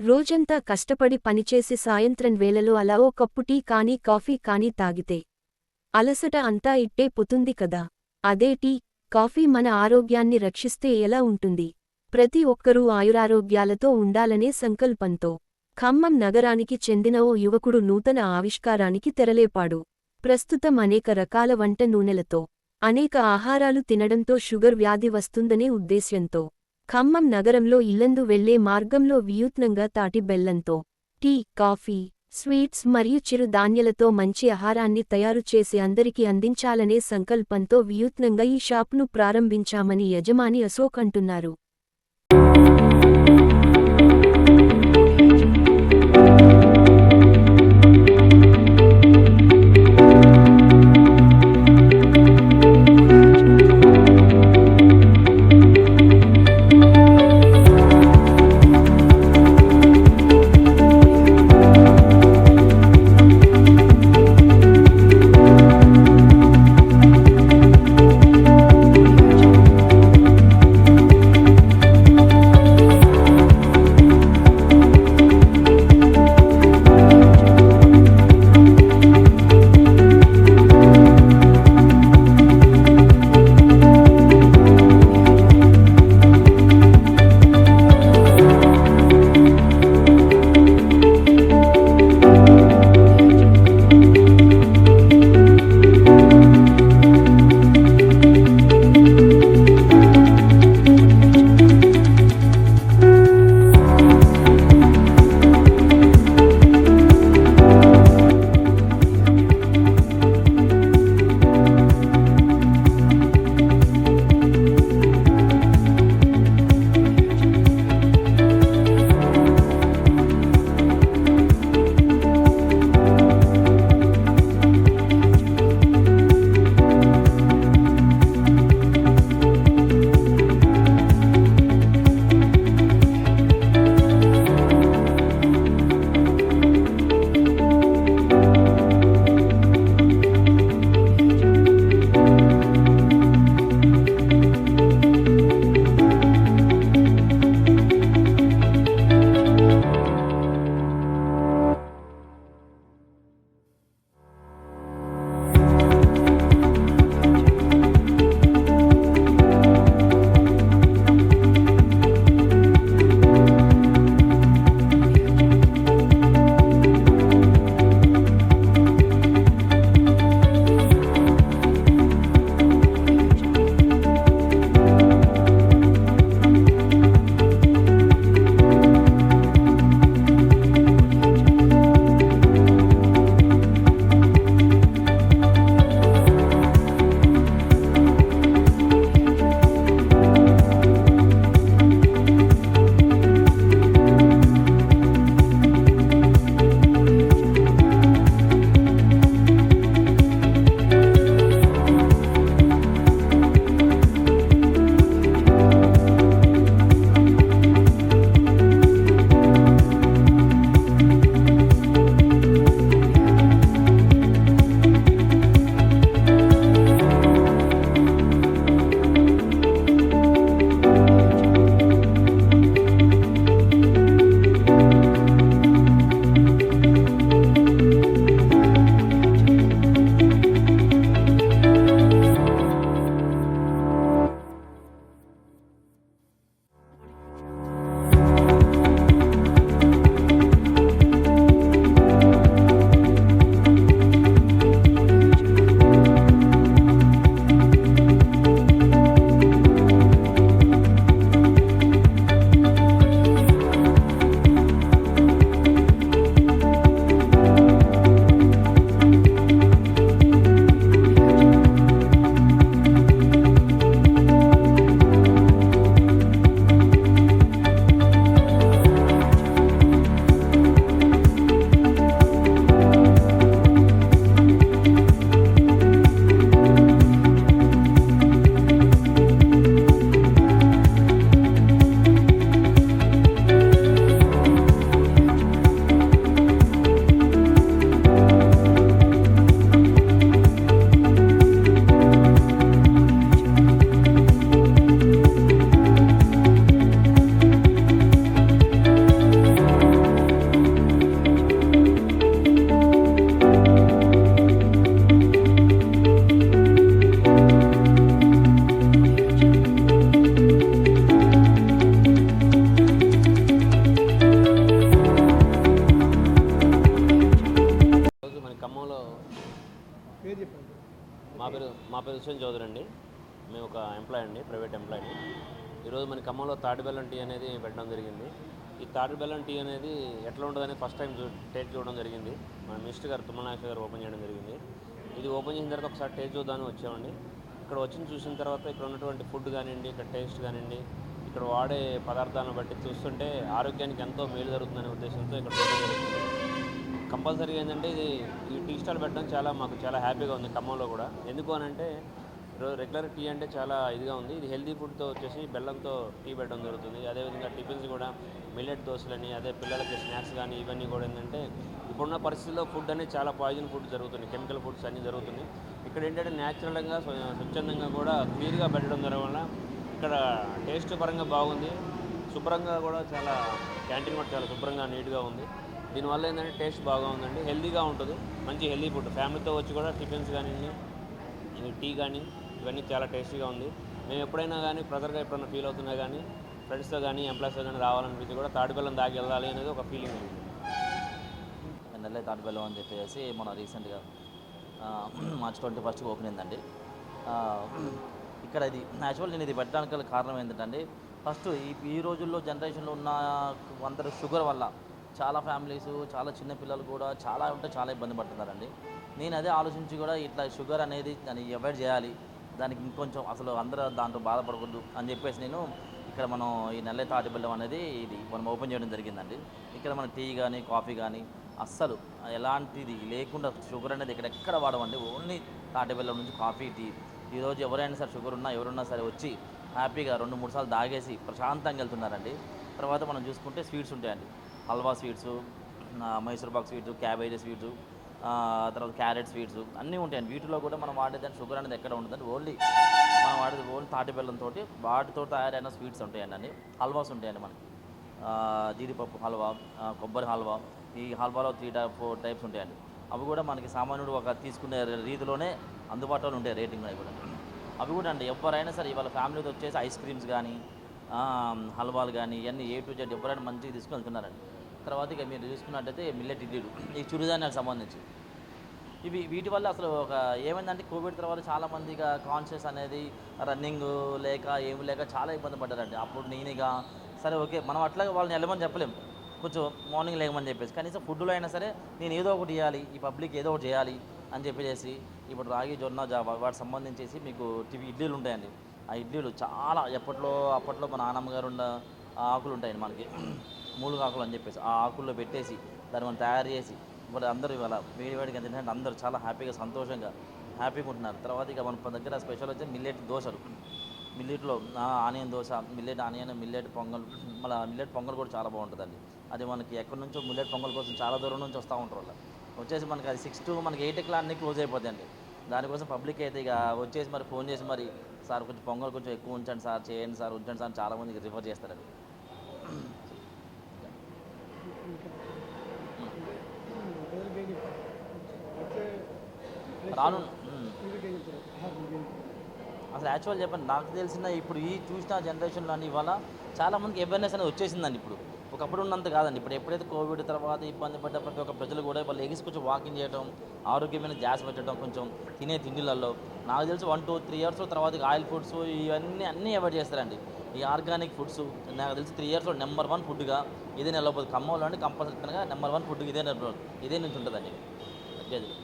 రోజంతా కష్టపడి పనిచేసి సాయంత్రం వేళలో అలా ఓ కప్పు టీ కానీ కాఫీ కానీ తాగితే అలసట అంతా ఇట్టే పోతుంది కదా. అదే టీ, కాఫీ మన ఆరోగ్యాన్ని రక్షిస్తే ఎలా ఉంటుంది? ప్రతి ఒక్కరూ ఆయురారోగ్యాలతో ఉండాలనే సంకల్పంతో ఖమ్మం నగరానికి చెందిన ఓ యువకుడు నూతన ఆవిష్కారానికి తెరలేపాడు. ప్రస్తుతం అనేక రకాల వంట నూనెలతో అనేక ఆహారాలు తినడంతో షుగర్ వ్యాధి వస్తుందనే ఉద్దేశ్యంతో ఖమ్మం నగరంలో ఇల్లందు వెళ్లే మార్గంలో వినూత్నంగా తాటి బెల్లంతో టీ, కాఫీ, స్వీట్స్ మరియు చిరుధాన్యాలతో మంచి ఆహారాన్ని తయారు చేసి అందరికీ అందించాలనే సంకల్పంతో వినూత్నంగా ఈ షాప్ను ప్రారంభించామని యజమాని అశోక్ అంటున్నారు. పేరు హుస్సేన్ చౌదరి అండి. మేము ఒక ఎంప్లాయ్ అండి, ప్రైవేట్ ఎంప్లాయీని. ఈరోజు మన ఖమ్మంలో తాటి బెల్లం టీ అనేది పెట్టడం జరిగింది. ఈ తాటి బెల్లం టీ అనేది ఎట్లా ఉంటుందని ఫస్ట్ టైం టేస్ట్ చూడడం జరిగింది. మన మినిస్టర్ గారు తుమ్మల నాగేశ్వర గారు ఓపెన్ చేయడం జరిగింది. ఇది ఓపెన్ చేసిన తర్వాత ఒకసారి టేస్ట్ చూద్దామని వచ్చామండి. ఇక్కడ వచ్చి చూసిన తర్వాత ఇక్కడ ఉన్నటువంటి ఫుడ్ కానివ్వండి, ఇక్కడ టేస్ట్ కానివ్వండి, ఇక్కడ వాడే పదార్థాలను బట్టి చూస్తుంటే ఆరోగ్యానికి ఎంతో మేలు జరుగుతుందనే ఉద్దేశంతో ఇక్కడ చూడడం జరుగుతుంది. కంపల్సరీగా ఏంటంటే ఈ టీ స్టాల్ పెట్టడం మాకు చాలా హ్యాపీగా ఉంది ఖమ్మంలో కూడా. ఎందుకు అని అంటే రెగ్యులర్ టీ అంటే చాలా ఇదిగా ఉంది. ఇది హెల్తీ ఫుడ్తో వచ్చేసి బెల్లంతో టీ పెట్టడం జరుగుతుంది. అదేవిధంగా టిఫిన్స్ కూడా మిల్లెట్ దోశలని, అదే పిల్లలకి స్నాక్స్ కానీ ఇవన్నీ కూడా ఏంటంటే ఇప్పుడున్న పరిస్థితుల్లో ఫుడ్ అనేది చాలా పాయిజన్ ఫుడ్ జరుగుతుంది, కెమికల్ ఫుడ్స్ అన్నీ జరుగుతుంది. ఇక్కడ ఏంటంటే న్యాచురల్గా స్వచ్ఛందంగా కూడా క్లియర్గా పెట్టడం జరగడం వల్ల ఇక్కడ టేస్ట్ పరంగా బాగుంది. శుభ్రంగా కూడా చాలా క్యాంటీన్ కూడా చాలా శుభ్రంగా నీట్గా ఉంది. దీనివల్ల ఏంటంటే టేస్ట్ బాగా ఉందండి, హెల్తీగా ఉంటుంది, మంచి హెల్తీ ఫుడ్. ఫ్యామిలీతో వచ్చి కూడా టిఫిన్స్ కానీ టీ కానీ ఇవన్నీ చాలా టేస్టీగా ఉంది. మేము ఎప్పుడైనా కానీ బ్రదర్గా ఎప్పుడైనా ఫీల్ అవుతున్నా కానీ ఫ్రెండ్స్తో కానీ ఎంప్లాయీస్తో కానీ రావాలనిపించి కూడా తాటిబెల్లం దాగి వెళ్ళాలి అనేది ఒక ఫీలింగ్ ఉంది. నెల్లై తాటిబెల్లం అని చెప్పేసి మన రీసెంట్గా మార్చ్ 21కి ఓపెన్ అయిందండి. ఇక్కడ ఇది యాక్చువల్ నేను ఇది పెట్టడానికి గల కారణం ఏంటంటే ఫస్ట్ ఈ రోజుల్లో జనరేషన్లో ఉన్న అందరూ షుగర్ వల్ల చాలా ఫ్యామిలీస్, చాలా చిన్న పిల్లలు కూడా చాలా ఇబ్బంది పడుతున్నారండి. నేను అదే ఆలోచించి కూడా ఇట్లా షుగర్ అనేది దాన్ని అవాయిడ్ చేయాలి, దానికి ఇంకొంచెం అసలు అందరూ దాంట్లో బాధపడకూడదు అని చెప్పేసి నేను ఇక్కడ మనం ఈ నెల్లై తాటి బెల్లం అనేది ఇది మనం ఓపెన్ చేయడం జరిగిందండి. ఇక్కడ మన టీ కానీ కాఫీ కానీ అస్సలు ఎలాంటిది లేకుండా షుగర్ అనేది ఎక్కడ వాడమండి. ఓన్లీ తాటి బెల్లం నుంచి కాఫీ, టీ. ఈరోజు ఎవరైనా సరే షుగర్ ఉన్నా ఎవరున్నా సరే వచ్చి హ్యాపీగా 2-3 సార్లు దాగేసి ప్రశాంతంగా వెళ్తున్నారండి. తర్వాత మనం చూసుకుంటే స్వీట్స్ ఉంటాయండి, halwa sweets, Mysore Pak sweets, cabbage sweets, తర్వాత క్యారెట్ స్వీట్స్ అన్నీ ఉంటాయండి. వీటిలో కూడా మనం వాడేదాన్ని షుగర్ అనేది ఎక్కడ ఉంటుందండి. మనం వాడేది ఓన్లీ తాటి బెల్లంతో వాటితో తయారైన స్వీట్స్ ఉంటాయండి. అన్ని హల్వాస్ ఉంటాయండి మనకి, జీడిపప్పు హల్వా, కొబ్బరి హల్వా. ఈ హల్వాలో 3-4 టైప్స్ ఉంటాయండి. అవి కూడా మనకి సామాన్యుడు ఒక తీసుకునే రీతిలోనే అందుబాటులో ఉంటాయి రేటింగ్ అవి కూడా. అవి కూడా అండి ఎవరైనా సరే ఇవాళ ఫ్యామిలీతో వచ్చేసి ఐస్ క్రీమ్స్ కానీ హల్వాలు కానీ ఇవన్నీ A to Z ఎవరైనా మంచిగా తీసుకుని వెళ్తున్నారండి. తర్వాత ఇక మీరు చూసుకున్నట్టయితే మిల్లెట్ ఇడ్లీలు, ఈ చిరుధాన్యాలకు సంబంధించి వీటి వల్ల అసలు ఒక ఏమైందంటే కోవిడ్ తర్వాత చాలామంది ఇక కాన్షియస్ అనేది రన్నింగ్ లేక ఏమి లేక చాలా ఇబ్బంది పడ్డారండి. అప్పుడు నేనుగా సరే ఓకే మనం అట్లాగే వాళ్ళని వెళ్ళమని చెప్పలేం, కొంచెం మార్నింగ్ లేకమని చెప్పేసి కనీసం ఫుడ్లో అయినా సరే నేను ఏదో ఒకటి చేయాలి, ఈ పబ్లిక్ ఏదో ఒకటి చేయాలి అని చెప్పేసి ఇప్పుడు రాగి జొన్న జావ వాటికి సంబంధించేసి మీకు ఇడ్లీలు ఉంటాయండి. ఆ ఇడ్లీలు చాలా అప్పట్లో మా నాన్నమ్మ గారు ఉన్న ఆకులు ఉంటాయండి మనకి, మూలుగు ఆకులు అని చెప్పేసి ఆ ఆకుల్లో పెట్టేసి దాన్ని మనం తయారు చేసి ఇప్పుడు అందరూ ఇవాళ వేడివేడిగా ఏంటంటే అందరూ చాలా హ్యాపీగా సంతోషంగా ఉంటున్నారు. తర్వాత ఇక మన దగ్గర స్పెషల్ వచ్చి మిల్లెట్ దోశలు, మిల్లెట్లో onion dosa, millet onion, millet pongal. మళ్ళీ మిల్లెట్ పొంగల్ కూడా చాలా బాగుంటుందండి. అది మనకి ఎక్కడి నుంచో మిల్లెట్ పొంగల్ కోసం చాలా దూరం నుంచి వస్తూ ఉంటారు వాళ్ళు. వచ్చేసి మనకి అది 6 to మనకి 8 అన్నీ క్లోజ్ అయిపోతాయండి. దానికోసం పబ్లిక్ అయితే ఇక వచ్చేసి మరి ఫోన్ చేసి మరి సార్ కొంచెం పొంగల్ కొంచెం ఎక్కువ ఉంచండి సార్, చేయండి సార్, ఉంచండి సార్ చాలామందికి రిఫర్ చేస్తారండి. రాను అసలు యాక్చువల్ చెప్పండి, నాకు తెలిసిన ఇప్పుడు ఈ చూసిన జనరేషన్లో అని ఇవాళ చాలామందికి అవేర్నెస్ అనేది వచ్చేసిందండి. ఇప్పుడు ఒకప్పుడు ఉన్నంత కాదండి. ఇప్పుడు ఎప్పుడైతే కోవిడ్ తర్వాత ఇబ్బంది పడ్డ ప్రతి ఒక్క ప్రజలు కూడా వాళ్ళు ఎగిసి కొంచెం వాకింగ్ చేయడం, ఆరోగ్యమైన ధ్యాస పెట్టడం, కొంచెం తినే తిండిలలో నాకు తెలిసి 1-2-3 years తర్వాత ఆయిల్ ఫుడ్స్ అన్నీ అవాయిడ్ చేస్తారండి. ఈ ఆర్గానిక్ ఫుడ్స్ నాకు తెలిసి 3 yearsలో నెంబర్ 1 ఫుడ్గా ఇదే నిలబోదు. ఖమ్మంలో అంటే కంపల్సరీగా నెంబర్ 1 ఫుడ్ ఇదే నుంచి ఉంటుందండి. గేదెలు